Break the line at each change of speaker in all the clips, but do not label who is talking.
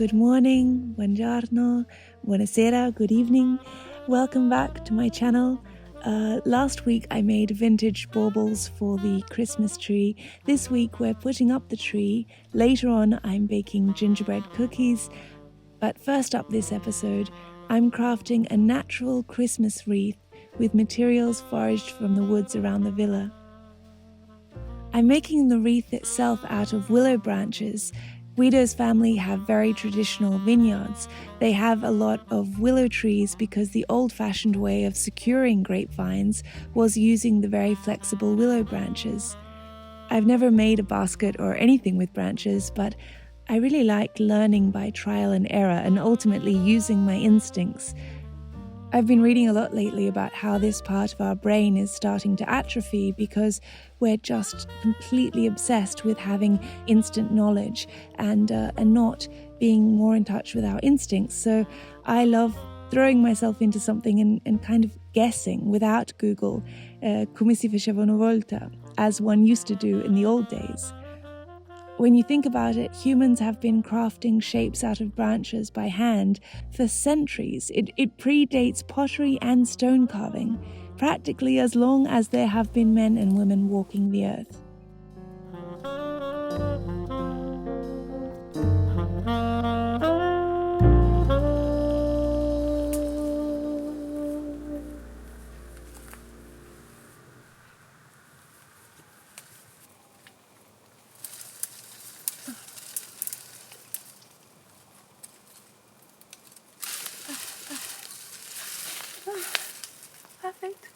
Good morning, buongiorno, buonasera, good evening. Welcome back to my channel. Last week I made vintage baubles for the Christmas tree. This week we're putting up the tree. Later on I'm baking gingerbread cookies. But first up this episode, I'm crafting a natural Christmas wreath with materials foraged from the woods around the villa. I'm making the wreath itself out of willow branches. Guido's family have very traditional vineyards. They have a lot of willow trees because the old-fashioned way of securing grapevines was using the very flexible willow branches. I've never made a basket or anything with branches, but I really like learning by trial and error and ultimately using my instincts. I've been reading a lot lately about how this part of our brain is starting to atrophy because we're just completely obsessed with having instant knowledge and not being more in touch with our instincts. So I love throwing myself into something and kind of guessing without Google, come si faceva una volta, as one used to do in the old days. When you think about it, humans have been crafting shapes out of branches by hand for centuries. It predates pottery and stone carving, practically as long as there have been men and women walking the earth. Perfect.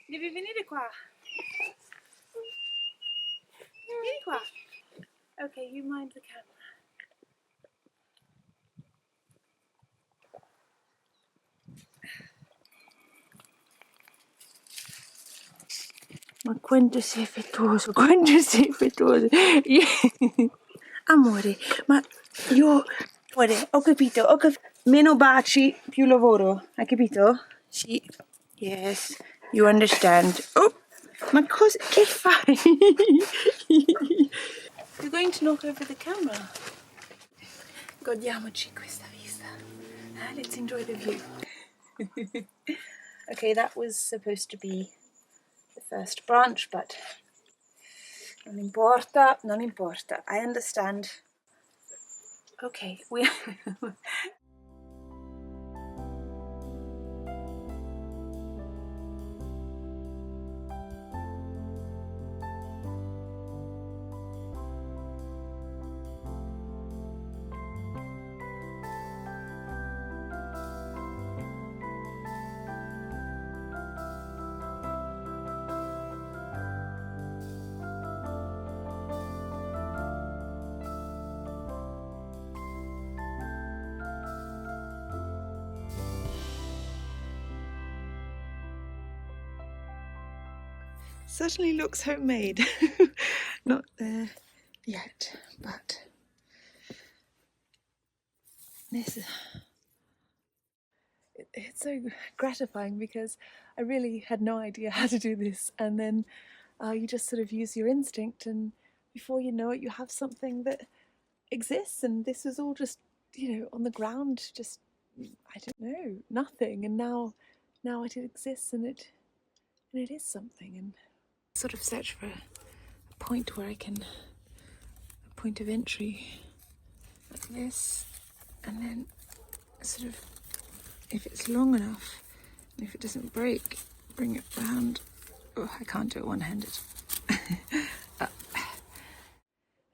Devi venire qua. Vieni qua. Okay, you mind the camera. Ma quanto sei affettuoso, quanto sei affettuoso. Amore, ma io... Amore, ho capito. Meno baci, più lavoro. Hai capito? Sì. Yes, you understand. Oh, ma cosa... Che fai? You're going to knock over the camera. Godiamoci questa vista. Let's enjoy the view. Okay, that was supposed to be the first branch, but non importa. I understand. Okay, we... Certainly looks homemade. Not there yet, but this is... It's so gratifying because I really had no idea how to do this, and then you just sort of use your instinct, and before you know it you have something that exists. And this was all just, you know, on the ground, just, I don't know, nothing, and now it exists, and it is something. And sort of search for a point where I can, a point of entry like this, and then sort of, if it's long enough, and if it doesn't break, bring it round. Oh, I can't do it one-handed. And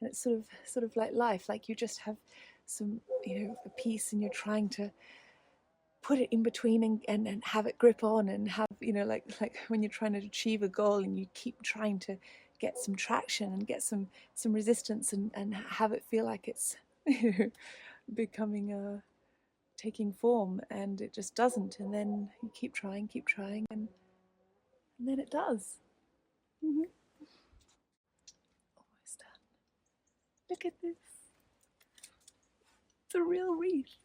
it's sort of like life, like you just have some, you know, a piece, and you're trying to put it in between and have it grip on, and have, you know, like when you're trying to achieve a goal and you keep trying to get some traction and get some resistance, and have it feel like it's becoming taking form, and it just doesn't, and then you keep trying, and then it does. Mm-hmm. Almost done. Look at this. It's a real wreath.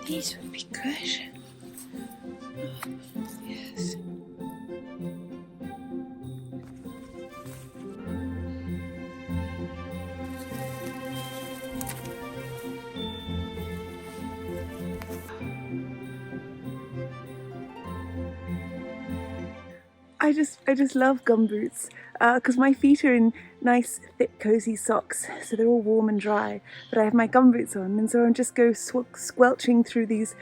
These would be good. Yes. I just love gumboots because my feet are in nice thick cozy socks, so they're all warm and dry, but I have my gumboots on, and so I just go squelching through these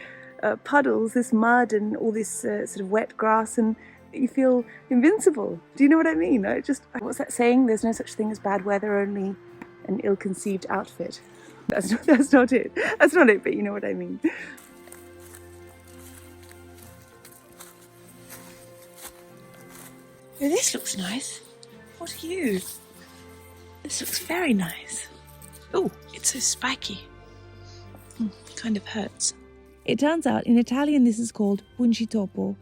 puddles, this mud and all this sort of wet grass, and you feel invincible. Do you know what I mean? What's that saying? There's no such thing as bad weather, only an ill-conceived outfit. That's not it. That's not it, but you know what I mean. Oh, this looks nice. What are you? This looks very nice. Oh, it's so spiky. Kind of hurts. It turns out in Italian this is called pungitopo.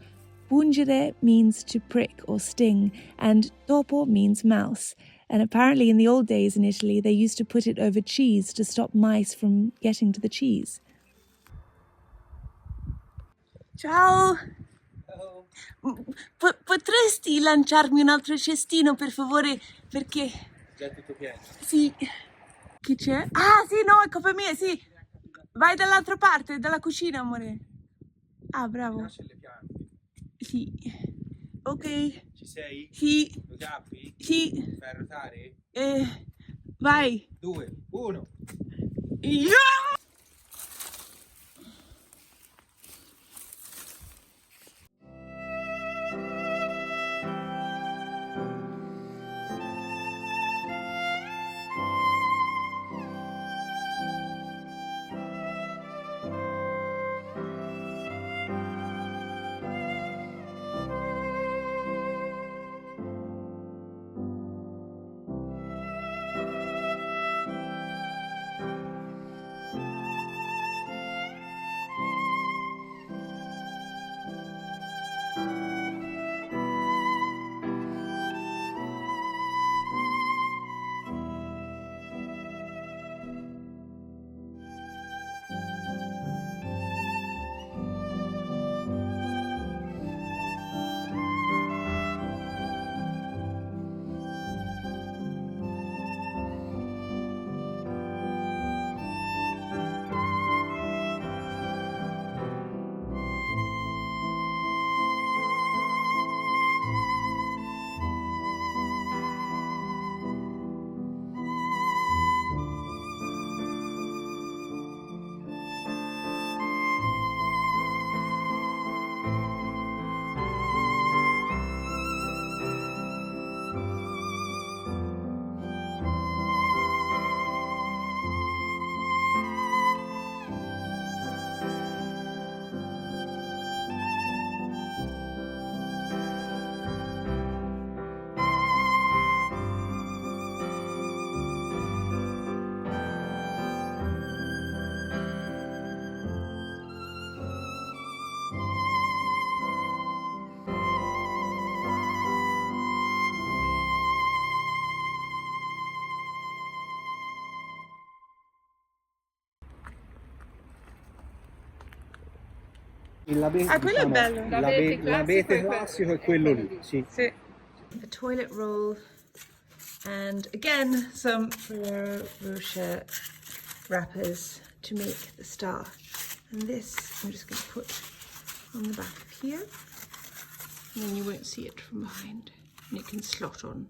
Pungere means to prick or sting, and topo means mouse. And apparently in the old days in Italy they used to put it over cheese to stop mice from getting to the cheese. Ciao! Potresti lanciarmi un altro cestino, per favore? Perché... Già tutto pieno? Sì. Chi c'è? Ah, sì, no, è colpa mia, sì. Vai dall'altra parte, dalla cucina, amore. Ah, bravo. Lascia le piante. Sì. Ok. Ci sei? Sì. Lo tappi? Sì. Fai ruotare? Vai. 2, 1. Yeah! quello è bello.
L'abete classico è quello lì, sì.
Sì. A toilet roll and again some Ferrero Rocher wrappers to make the star. And this I'm just going to put on the back of here, and then you won't see it from behind, and it can slot on.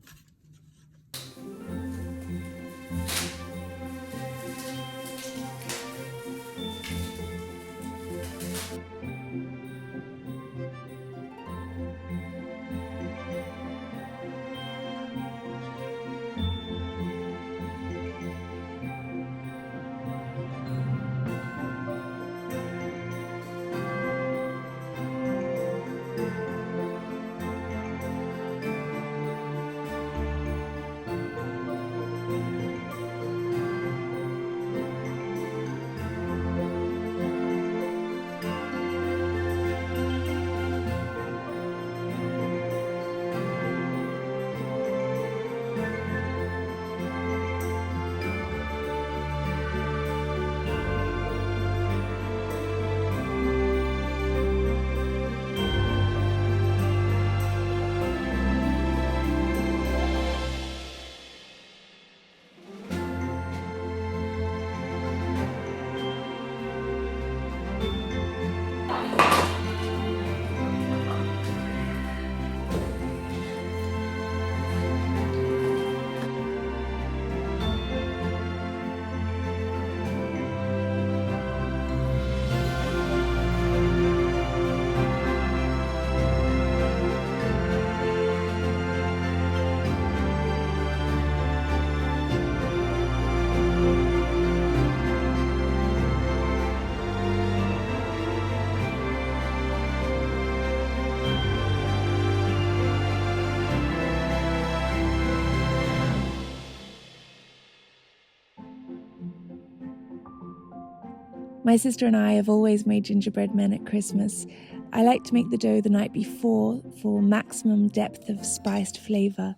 My sister and I have always made gingerbread men at Christmas. I like to make the dough the night before for maximum depth of spiced flavour.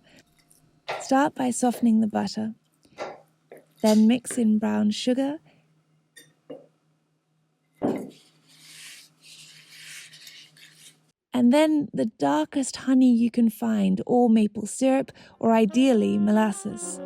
Start by softening the butter, then mix in brown sugar, and then the darkest honey you can find, or maple syrup, or ideally molasses.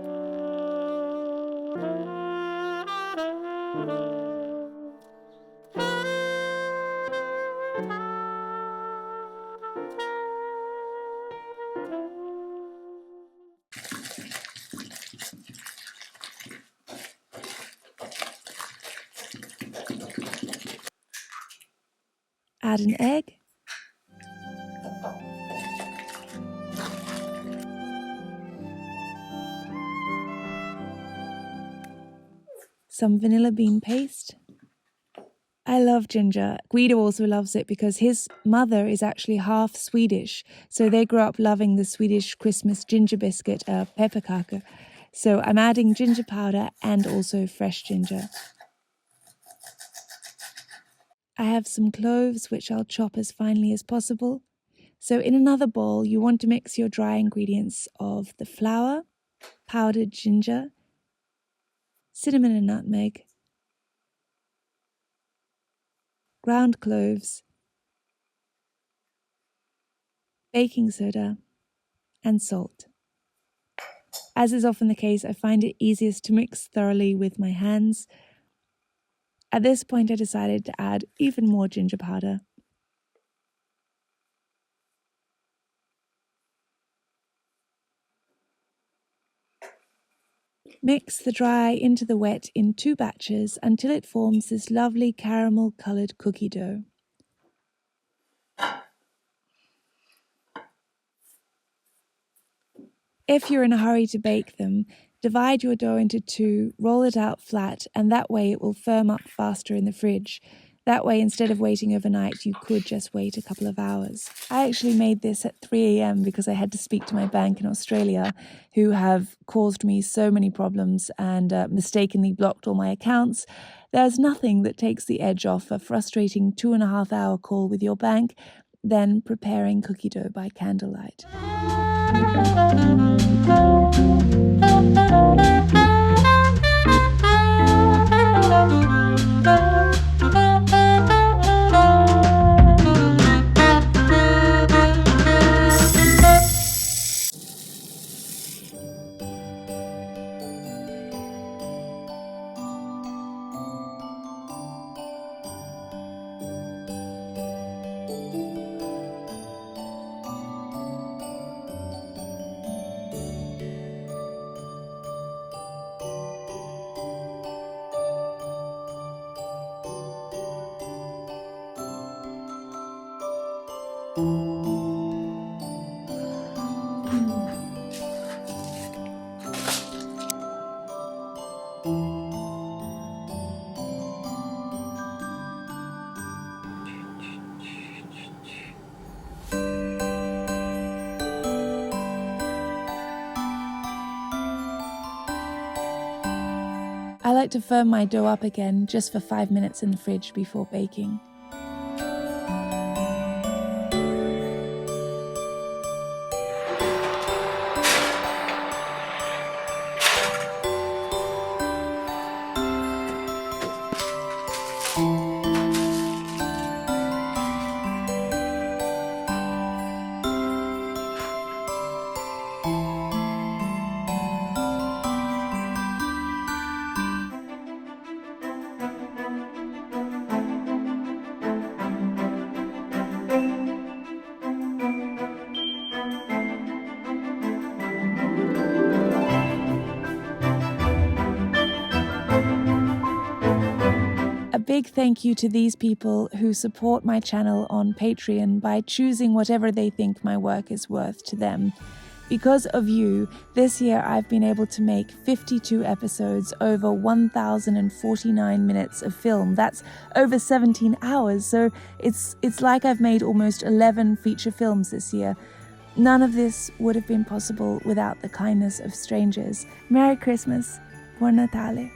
Add an egg, some vanilla bean paste. I love ginger. Guido also loves it because his mother is actually half Swedish, so they grew up loving the Swedish Christmas ginger biscuit, pepparkaka. So I'm adding ginger powder and also fresh ginger. I have some cloves which I'll chop as finely as possible. So in another bowl, you want to mix your dry ingredients of the flour, powdered ginger, cinnamon and nutmeg, ground cloves, baking soda, and salt. As is often the case, I find it easiest to mix thoroughly with my hands. At this point, I decided to add even more ginger powder. Mix the dry into the wet in 2 batches until it forms this lovely caramel-coloured cookie dough. If you're in a hurry to bake them, divide your dough into 2, roll it out flat, and that way it will firm up faster in the fridge. That way, instead of waiting overnight, you could just wait a couple of hours. I actually made this at 3 a.m. because I had to speak to my bank in Australia, who have caused me so many problems and mistakenly blocked all my accounts. There's nothing that takes the edge off a frustrating 2.5-hour call with your bank than preparing cookie dough by candlelight. I like to firm my dough up again just for 5 minutes in the fridge before baking. A big thank you to these people who support my channel on Patreon by choosing whatever they think my work is worth to them. Because of you, this year I've been able to make 52 episodes, over 1,049 minutes of film. That's over 17 hours, so it's like I've made almost 11 feature films this year. None of this would have been possible without the kindness of strangers. Merry Christmas. Buon Natale.